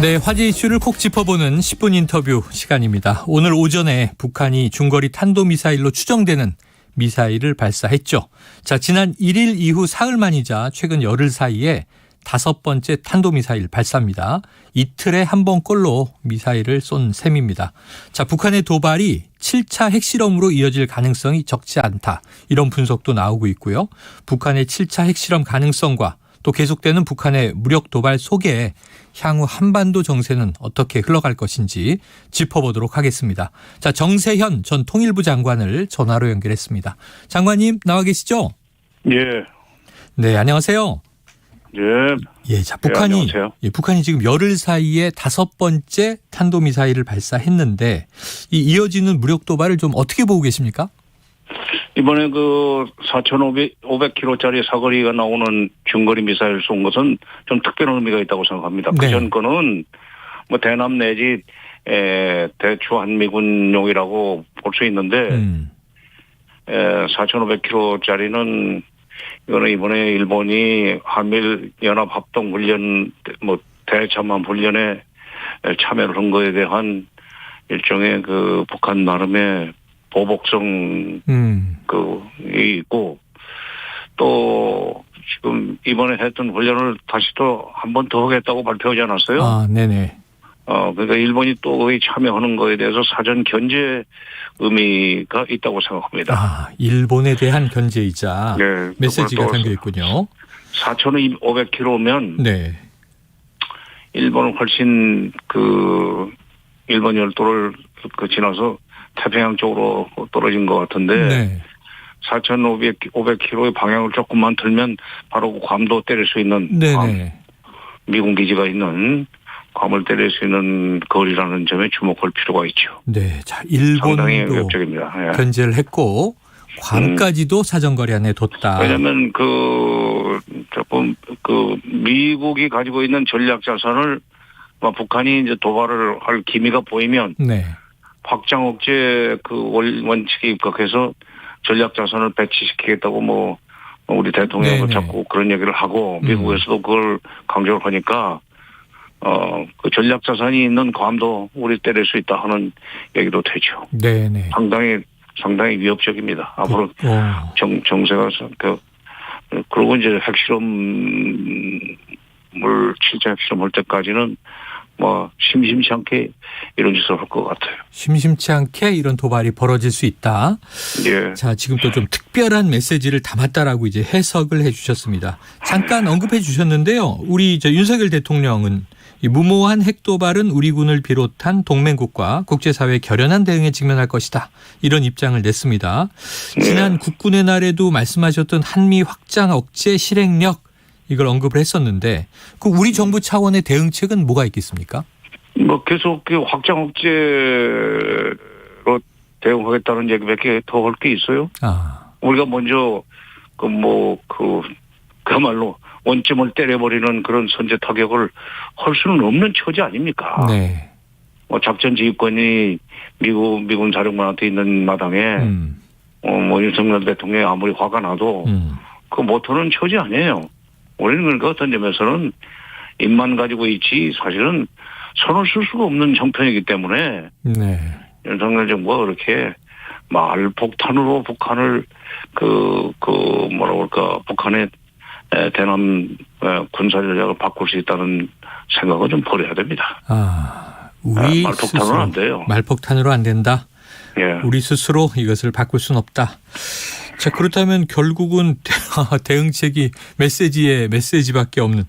네, 화제 이슈를 콕 짚어보는 10분 인터뷰 시간입니다. 오늘 오전에 북한이 중거리 탄도미사일로 추정되는 미사일을 발사했죠. 자, 지난 1일 이후 사흘 만이자 최근 열흘 사이에 5번째 탄도미사일 발사입니다. 이틀에 한 번꼴로 미사일을 쏜 셈입니다. 자, 북한의 도발이 7차 핵실험으로 이어질 가능성이 적지 않다. 이런 분석도 나오고 있고요. 북한의 7차 핵실험 가능성과 또 계속되는 북한의 무력 도발 속에 향후 한반도 정세는 어떻게 흘러갈 것인지 짚어보도록 하겠습니다. 자, 정세현 전 통일부 장관을 전화로 연결했습니다. 장관님 나와 계시죠? 예. 네, 안녕하세요. 예. 예, 자, 북한이 북한이 지금 열흘 사이에 5번째 탄도미사일을 발사했는데 이어지는 무력 도발을 좀 어떻게 보고 계십니까? 이번에 그 4,500km짜리 사거리가 나오는 중거리 미사일 쏜 것은 좀 특별한 의미가 있다고 생각합니다. 네. 그전 거는 뭐 대남 내지 대추한미군용이라고 볼 수 있는데 4,500km짜리는 이거는 이번에 일본이 한미일 연합 합동 훈련 뭐 대참한 훈련에 참여를 한 거에 대한 일종의 그 북한 나름의 보복성 이 있고 또 지금 이번에 했던 훈련을 다시 또 한 번 더 하겠다고 발표하지 않았어요? 아, 네네. 그러니까 일본이 또 거기 참여하는 거에 대해서 사전 견제 의미가 있다고 생각합니다. 아, 일본에 대한 견제이자 네, 메시지가 담겨 있군요. 4,500km면 네. 일본은 훨씬 그 일본 열도를 지나서 태평양 쪽으로 떨어진 것 같은데 네. 4,500km의 방향을 조금만 틀면 바로 그 괌도 때릴 수 있는 네네. 미군 기지가 있는 괌을 때릴 수 있는 거리라는 점에 주목할 필요가 있죠. 네, 자, 상당히 일본도 위협적입니다. 예. 견제를 했고 괌까지도 사정거리 안에 뒀다. 왜냐하면 조금 미국이 가지고 있는 전략 자산을 북한이 이제 도발을 할 기미가 보이면 네. 확장 억제 원칙에 입각해서 전략 자산을 배치시키겠다고 우리 대통령도 네네. 자꾸 그런 얘기를 하고 미국에서도 그걸 강조를 하니까 그 전략 자산이 있는 괌도 우리 때릴 수 있다 하는 얘기도 되죠. 네네. 상당히 위협적입니다. 앞으로 정세가 그리고 이제 진짜 핵실험할 때까지는 심심치 않게 이런 짓을 할 것 같아요. 심심치 않게 이런 도발이 벌어질 수 있다. 예. 자, 지금 또 좀 특별한 메시지를 담았다라고 이제 해석을 해 주셨습니다. 잠깐 언급해 주셨는데요. 우리 윤석열 대통령은 이 무모한 핵 도발은 우리 군을 비롯한 동맹국과 국제사회의 결연한 대응에 직면할 것이다. 이런 입장을 냈습니다. 지난 국군의 날에도 말씀하셨던 한미 확장 억제 실행력 이걸 언급을 했었는데 그 우리 정부 차원의 대응책은 뭐가 있겠습니까? 계속 확장 억제로 대응하겠다는 얘기밖에 더 할 게 있어요? 아. 우리가 먼저 그야말로 원점을 때려버리는 그런 선제 타격을 할 수는 없는 처지 아닙니까? 네. 작전 지휘권이 미군 사령관한테 있는 마당에 윤석열 대통령이 아무리 화가 나도 그 못하는 처지 아니에요. 우리는 그러니까 어떤 점에서는 입만 가지고 있지 사실은 손을 쓸 수가 없는 형편이기 때문에 네. 윤석열 정부가 그렇게 말폭탄으로 북한을 북한의 대남 군사 전략을 바꿀 수 있다는 생각은 좀 버려야 됩니다. 아, 우리 말폭탄으로 스스로 안 돼요. 말폭탄으로 안 된다. 예. 우리 스스로 이것을 바꿀 수는 없다. 자, 그렇다면 결국은 대응책이 메시지밖에 없는.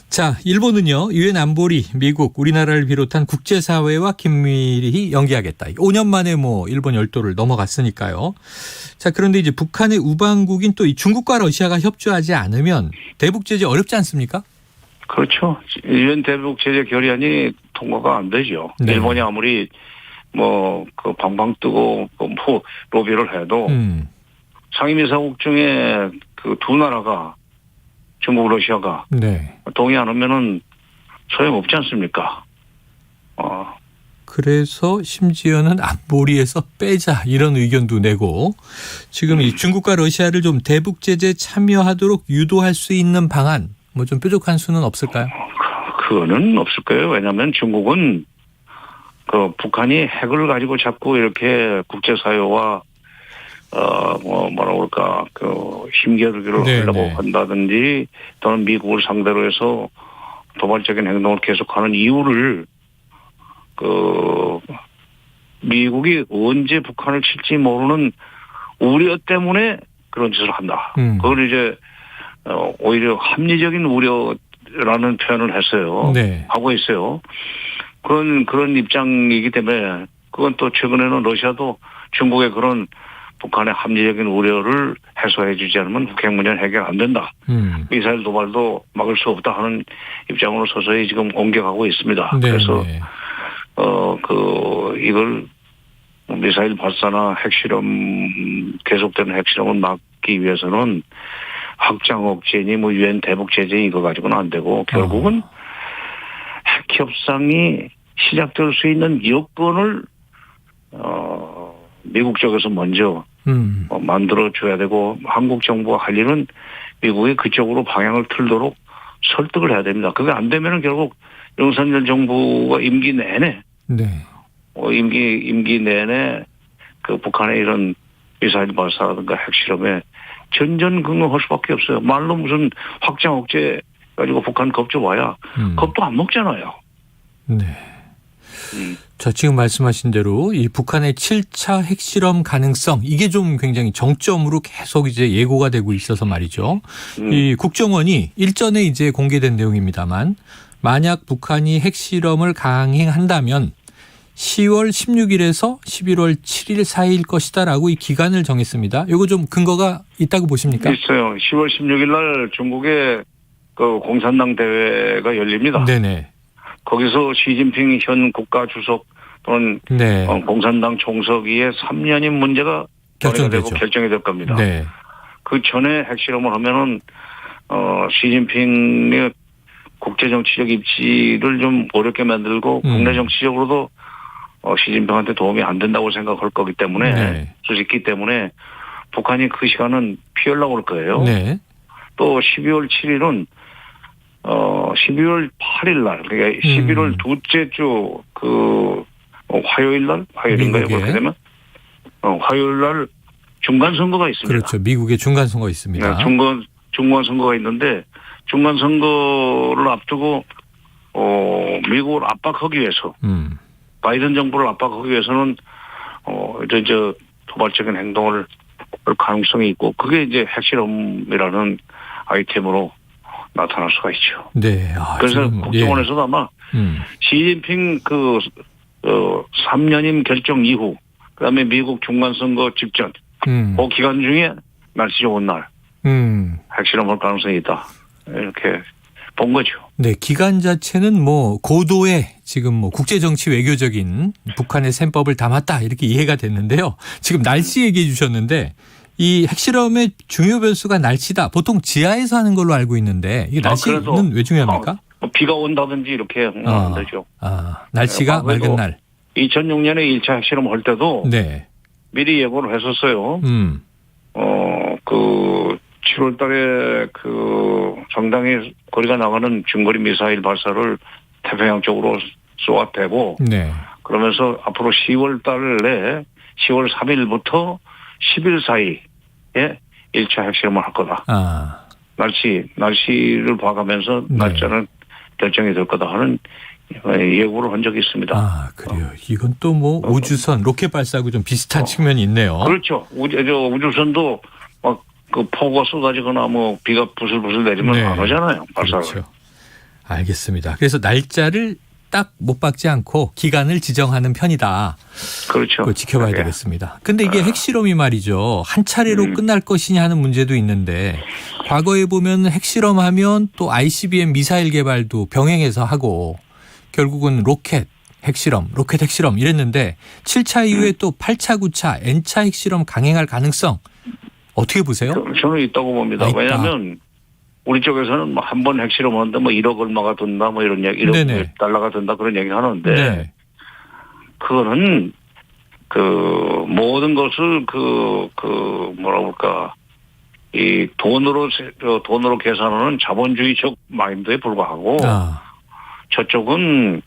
자, 일본은요. 유엔 안보리, 미국, 우리나라를 비롯한 국제사회와 긴밀히 연계하겠다. 5년 만에 일본 열도를 넘어갔으니까요. 자, 그런데 이제 북한의 우방국인 또 이 중국과 러시아가 협조하지 않으면 대북 제재 어렵지 않습니까? 그렇죠. 유엔 대북 제재 결의안이 통과가 안 되죠. 네. 일본이 아무리 방방 뜨고 로비를 해도 상임이사국 중에 그 두 나라가 중국, 러시아가 네. 동의 안 하면은 소용없지 않습니까? 그래서 심지어는 안보리에서 빼자 이런 의견도 내고 지금 이 중국과 러시아를 좀 대북 제재 참여하도록 유도할 수 있는 방안 좀 뾰족한 수는 없을까요? 그거는 없을 거예요. 왜냐하면 중국은 그 북한이 핵을 가지고 자꾸 이렇게 국제사회와 뭐라 그럴까 힘겨루기를 네, 하려고 네. 한다든지 또는 미국을 상대로 해서 도발적인 행동을 계속하는 이유를 미국이 언제 북한을 칠지 모르는 우려 때문에 그런 짓을 한다. 그걸 이제 오히려 합리적인 우려라는 표현을 했어요. 네. 하고 있어요. 그런 입장이기 때문에 그건 또 최근에는 러시아도 중국의 그런 북한의 합리적인 우려를 해소해 주지 않으면 북핵 문제는 해결 안 된다. 미사일 도발도 막을 수 없다 하는 입장으로 서서히 지금 옮겨가고 있습니다. 네, 그래서 네. 이걸 미사일 발사나 핵실험 계속되는 핵실험을 막기 위해서는 확장 억제니 유엔 대북 제재 이거 가지고는 안 되고 결국은 핵 협상이 시작될 수 있는 여건을 미국 쪽에서 먼저 만들어줘야 되고 한국 정부가 할 일은 미국이 그쪽으로 방향을 틀도록 설득을 해야 됩니다. 그게 안 되면은 결국 윤석열 정부가 임기 내내 네. 임기 내내 그 북한의 이런 미사일 발사라든가 핵실험에 전전긍긍할 수밖에 없어요. 말로 무슨 확장 억제 가지고 북한 겁줘봐야 겁도 안 먹잖아요. 네. 자, 지금 말씀하신 대로 이 북한의 7차 핵실험 가능성 이게 좀 굉장히 정점으로 계속 이제 예고가 되고 있어서 말이죠. 이 국정원이 일전에 이제 공개된 내용입니다만 만약 북한이 핵실험을 강행한다면 10월 16일에서 11월 7일 사이일 것이다라고 이 기간을 정했습니다. 이거 좀 근거가 있다고 보십니까? 있어요. 10월 16일 날 중국의 그 공산당 대회가 열립니다. 네네. 거기서 시진핑 현 국가 주석 또는 네. 공산당 총서기의 3년인 문제가 결정되죠. 되고 결정이 될 겁니다. 네. 그 전에 핵실험을 하면은 시진핑의 국제 정치적 입지를 좀 어렵게 만들고 국내 정치적으로도 시진핑한테 도움이 안 된다고 생각할 거기 때문에 네. 수직기 때문에 북한이 그 시간은 피하려고 할 거예요. 네. 또 12월 7일은 12월 8일 날 그러니까 11월 둘째 주 화요일 날 화요일인가요? 미국에. 그렇게 되면 화요일 날 중간 선거가 있습니다. 그렇죠. 미국의 중간 선거 있습니다. 네, 중간 선거가 있는데 중간 선거를 앞두고 미국을 압박하기 위해서 바이든 정부를 압박하기 위해서는 이제 도발적인 행동을 할 가능성이 있고 그게 이제 핵실험이라는 아이템으로 나타날 수가 있죠. 네. 그래서 지금, 국정원에서도 아마 시진핑 3년임 결정 이후 그다음에 미국 중간선거 직전 그 기간 중에 날씨 좋은 날 핵실험할 가능성이 있다. 이렇게 본 거죠. 네, 기간 자체는 고도의 지금 국제정치 외교적인 북한의 셈법을 담았다 이렇게 이해가 됐는데요. 지금 날씨 얘기해 주셨는데 이 핵실험의 중요 변수가 날씨다. 보통 지하에서 하는 걸로 알고 있는데 이게 날씨는 왜 중요합니까? 비가 온다든지 이렇게 하면 되죠. 날씨가 맑은 날. 2006년에 1차 핵실험 할 때도 네. 미리 예고를 했었어요. 7월 달에 상당히 거리가 나가는 중거리 미사일 발사를 태평양 쪽으로 쏘아대고 네. 그러면서 앞으로 10월 달에 10월 3일부터 10일 사이에 1차 핵실험을 할 거다. 날씨를 봐가면서 네. 날짜는 결정이 될 거다 하는 예고를 한 적이 있습니다. 그래요. 이건 또 우주선, 로켓 발사하고 좀 비슷한 측면이 있네요. 그렇죠. 우주선도 막 폭우가 쏟아지거나 비가 부슬부슬 내리면 네. 안 오잖아요. 발사를. 그렇죠. 알겠습니다. 그래서 날짜를 딱 못 박지 않고 기간을 지정하는 편이다. 그렇죠. 그거 지켜봐야 되겠습니다. 근데 이게 핵실험이 말이죠. 한 차례로 끝날 것이냐 하는 문제도 있는데 과거에 보면 핵실험하면 또 ICBM 미사일 개발도 병행해서 하고 결국은 로켓 핵실험 이랬는데 7차 이후에 또 8차, 9차, N차 핵실험 강행할 가능성 어떻게 보세요? 저는 있다고 봅니다. 있다. 왜냐하면 우리 쪽에서는 한 번 핵실험하는데 1억 얼마가 든다 이런 얘기, 1억 달러가 든다 그런 얘기 하는데 네. 그거는 모든 것을 이 돈으로 계산하는 자본주의적 마인드에 불과하고 저쪽은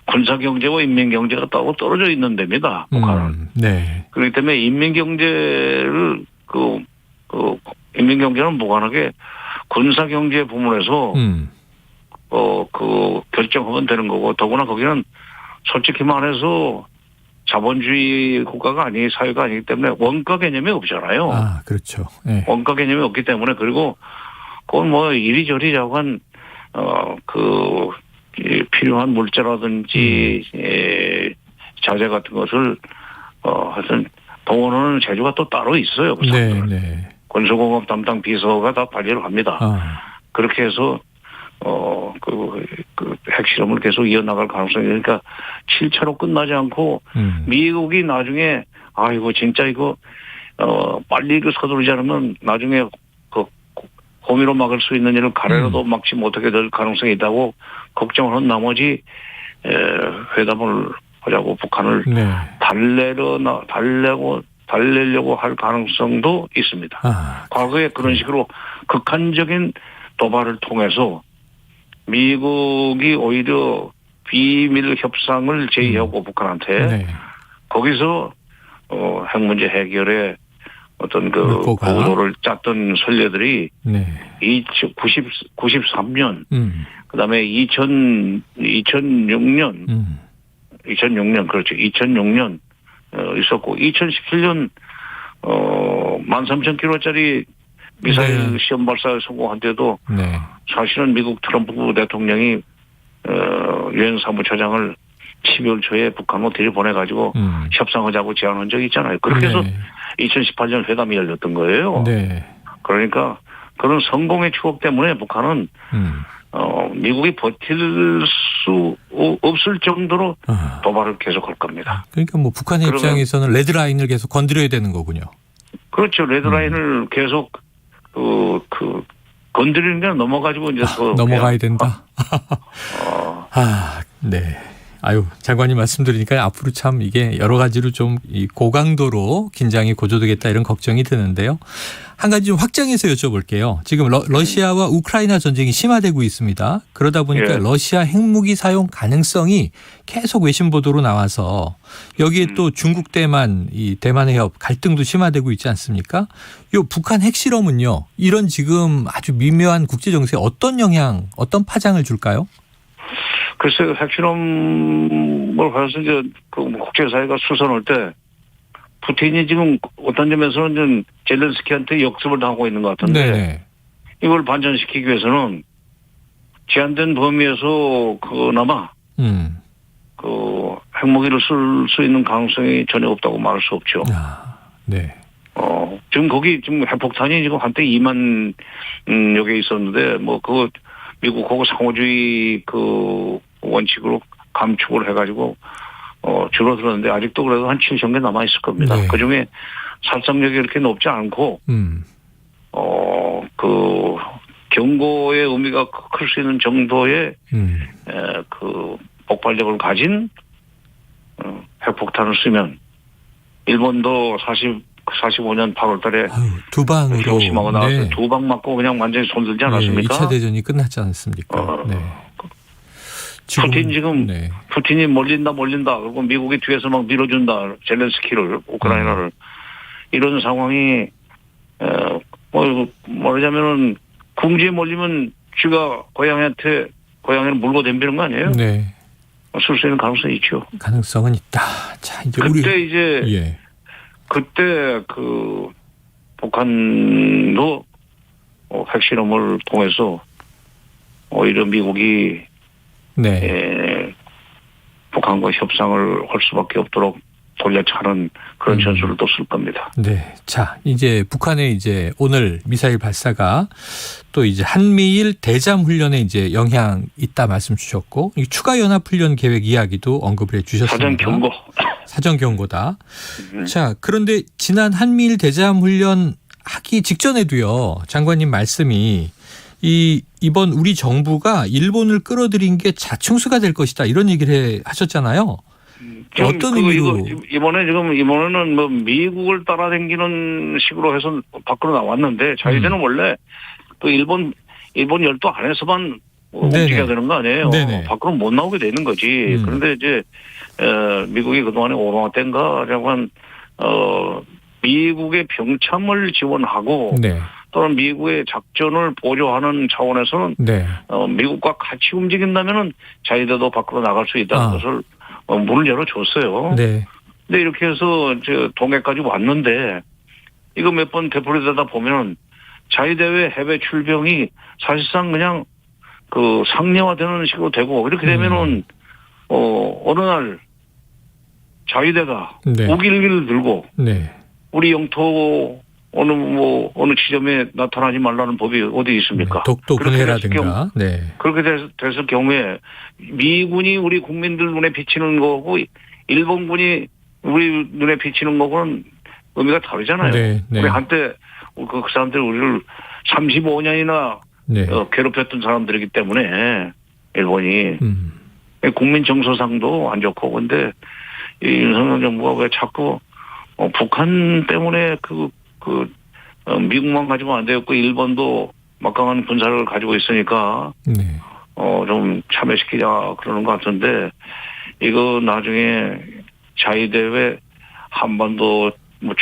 군사경제와 인민경제가 따로 떨어져 있는 데입니다. 북한은. 네. 그렇기 때문에 인민경제를 인민경제는 무관하게 군사경제 부문에서 결정하면 되는 거고, 더구나 거기는 솔직히 말해서 자본주의 국가가 사회가 아니기 때문에 원가 개념이 없잖아요. 아, 그렇죠. 네. 원가 개념이 없기 때문에, 그리고 그건 뭐 이리저리 자관 필요한 물자라든지 자재 같은 것을 하여튼 동원하는 제주가 또 따로 있어요. 그 네, 네. 군수공업 담당 비서가 다 관리를 합니다. 그렇게 해서 핵실험을 계속 이어나갈 가능성이, 그러니까 7차로 끝나지 않고 미국이 나중에 진짜 이거 빨리 서두르지 않으면 나중에 호미로 막을 수 있는 일을 가래로도 막지 못하게 될 가능성이 있다고 걱정하는 나머지 회담을 하자고 북한을 달래려고 할 가능성도 있습니다. 과거에 그런 식으로 극한적인 도발을 통해서 미국이 오히려 비밀 협상을 제의하고 북한한테 거기서 핵 문제 해결에 어떤 구도를 짰던 선례들이 93년, 그다음에 2006년 그렇죠. 2006년 있었고 2017년 13,000km짜리 미사일 시험 발사에 성공한 때도 사실은 미국 트럼프 대통령이 유엔 사무처장을 12월 초에 북한으로 들여보내가지고 협상하자고 제안한 적이 있잖아요. 그렇게 해서 2018년 회담이 열렸던 거예요. 그러니까 그런 성공의 추억 때문에 북한은 미국이 버틸 수 없을 정도로 도발을 계속할 겁니다. 그러니까 뭐 북한의 입장에서는 레드라인을 계속 건드려야 되는 거군요. 그렇죠. 레드라인을 계속 건드리는 게 넘어가지고 이제 넘어가야 된다. 네. 장관님 말씀 들으니까 앞으로 참 이게 여러 가지로 좀 이 고강도로 긴장이 고조되겠다 이런 걱정이 드는데요. 한 가지 좀 확장해서 여쭤볼게요. 지금 러시아와 우크라이나 전쟁이 심화되고 있습니다. 그러다 보니까 러시아 핵무기 사용 가능성이 계속 외신 보도로 나와서 여기에 또 중국 대만, 이 대만 해협 갈등도 심화되고 있지 않습니까? 요 북한 핵실험은요. 이런 지금 아주 미묘한 국제 정세에 어떤 영향, 어떤 파장을 줄까요? 글쎄요, 핵실험을 봐서 이제 국제사회가 수선할 때 푸틴이 지금 어떤 점에서는 젤렌스키한테 역습을 당하고 있는 것 같은데 이걸 반전시키기 위해서는 제한된 범위에서 그나마 핵무기를 쓸 수 있는 가능성이 전혀 없다고 말할 수 없죠. 지금 거기 지금 핵폭탄이 지금 한때 2만 여기에 있었는데 미국 그거 상호주의 원칙으로 감축을 해가지고 줄어들었는데 아직도 그래도 한 7,000개 남아 있을 겁니다. 그 중에 살상력이 이렇게 높지 않고 경고의 의미가 클 수 있는 정도의 폭발력을 가진 핵폭탄을 쓰면 일본도 45년 8월 달에 두 방으로 히로시마가 나와서 두 방 맞고 그냥 완전히 손들지 않았습니까? 2차 대전이 끝났지 않습니까? 푸틴이 몰린다. 그리고 미국이 뒤에서 막 밀어준다. 젤렌스키를, 우크라이나를. 이런 상황이, 말하자면은, 궁지에 몰리면 쥐가 고양이를 물고 덤비는 거 아니에요? 쓸 수 있는 가능성이 있죠. 가능성은 있다. 자, 이제 그때 북한도 핵실험을 통해서 오히려 미국이 북한과 협상을 할 수밖에 없도록 돌려차는 그런 전술을 또 쓸 겁니다. 자, 이제 북한의 이제 오늘 미사일 발사가 또 이제 한미일 대잠 훈련에 이제 영향 있다 말씀 주셨고 추가 연합 훈련 계획 이야기도 언급을 해 주셨습니다. 사전 경고다. 자, 그런데 지난 한미일 대잠 훈련 하기 직전에도요. 장관님 말씀이 이번 우리 정부가 일본을 끌어들인 게 자충수가 될 것이다 이런 얘기를 하셨잖아요. 어떤 의미로? 이번에는 미국을 따라다니는 식으로 해서 밖으로 나왔는데 저희들은 원래 또 일본 열도 안에서만 움직여야 되는 거 아니에요. 네네. 밖으로 못 나오게 되는 거지. 그런데 이제 미국이 그동안에 오바마 때인가라고 한 미국의 병참을 지원하고 네. 또는 미국의 작전을 보조하는 차원에서는 네. 미국과 같이 움직인다면은 자위대도 밖으로 나갈 수 있다는 것을 문을 열어줬어요. 네. 근데 이렇게 해서 이제 동해까지 왔는데 이거 몇 번 되풀이되다 보면은 자위대의 해외 출병이 사실상 그냥 그 상례화되는 식으로 되고 이렇게 되면은 어느 날 자위대가 네. 무기를 들고 네. 우리 영토 어느 지점에 나타나지 말라는 법이 어디 있습니까? 독도 분해라든가. 네. 그렇게 됐을 경우에 미군이 우리 국민들 눈에 비치는 거고 일본군이 우리 눈에 비치는 거고는 의미가 다르잖아요. 네. 네. 우리 한때 그 사람들이 우리를 35년이나 네. 괴롭혔던 사람들이기 때문에 일본이 국민 정서상도 안 좋고 근데 이 윤석열 정부가 왜 자꾸 북한 때문에 미국만 가지고 안 되었고 일본도 막강한 군사를 가지고 있으니까 네. 좀 참여시키자 그러는 것 같은데 이거 나중에 자위대회 한반도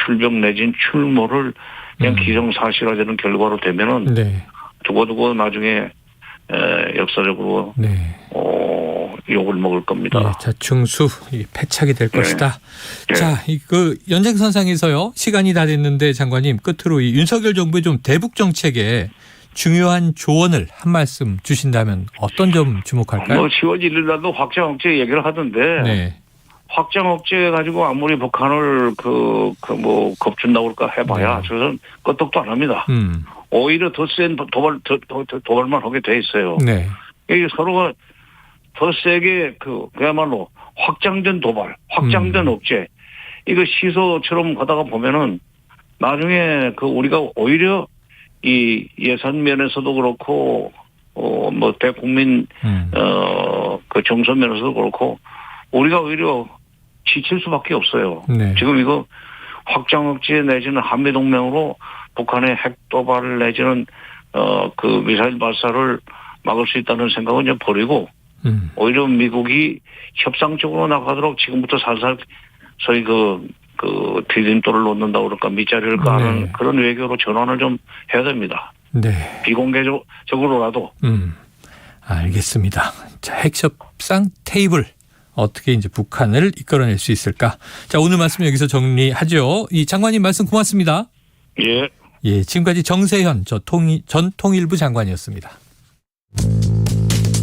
출병 내진 출몰을 그냥 기정사실화되는 결과로 되면은 네. 두고두고 나중에 역사적으로 네. 욕을 먹을 겁니다. 예, 자충수 패착이 될 것이다. 네. 자, 그 연장선상에서요. 시간이 다 됐는데 장관님 끝으로 이 윤석열 정부의 좀 대북 정책에 중요한 조언을 한 말씀 주신다면 어떤 점 주목할까요? 10월 1일 날도 확장 억제 얘기를 하던데 네. 확장 억제 가지고 아무리 북한을 겁준다고 그럴까 해봐야 저는 끄떡도 안 합니다. 오히려 더 센 도발만 하게 돼 있어요. 네. 이게 서로가 더 세게 그야말로 확장된 도발, 확장된 억제 이거 시소처럼 가다가 보면은 나중에 우리가 오히려 이 예산 면에서도 그렇고 대국민 정서 면에서도 그렇고 우리가 오히려 지칠 수밖에 없어요. 네. 지금 이거 확장 억제 내지는 한미동맹으로 북한의 핵 도발을 내지는 미사일 발사를 막을 수 있다는 생각은 좀 버리고 오히려 미국이 협상적으로 나가도록 지금부터 살살 소위 디딤돌을 놓는다고 그럴까 밑자리를 까는 그런 외교로 전환을 좀 해야 됩니다. 네. 비공개적으로라도. 알겠습니다. 자, 핵협상 테이블 어떻게 이제 북한을 이끌어낼 수 있을까? 자, 오늘 말씀 여기서 정리하죠. 이 장관님 말씀 고맙습니다. 예. 예, 지금까지 정세현 전 통일부 장관이었습니다.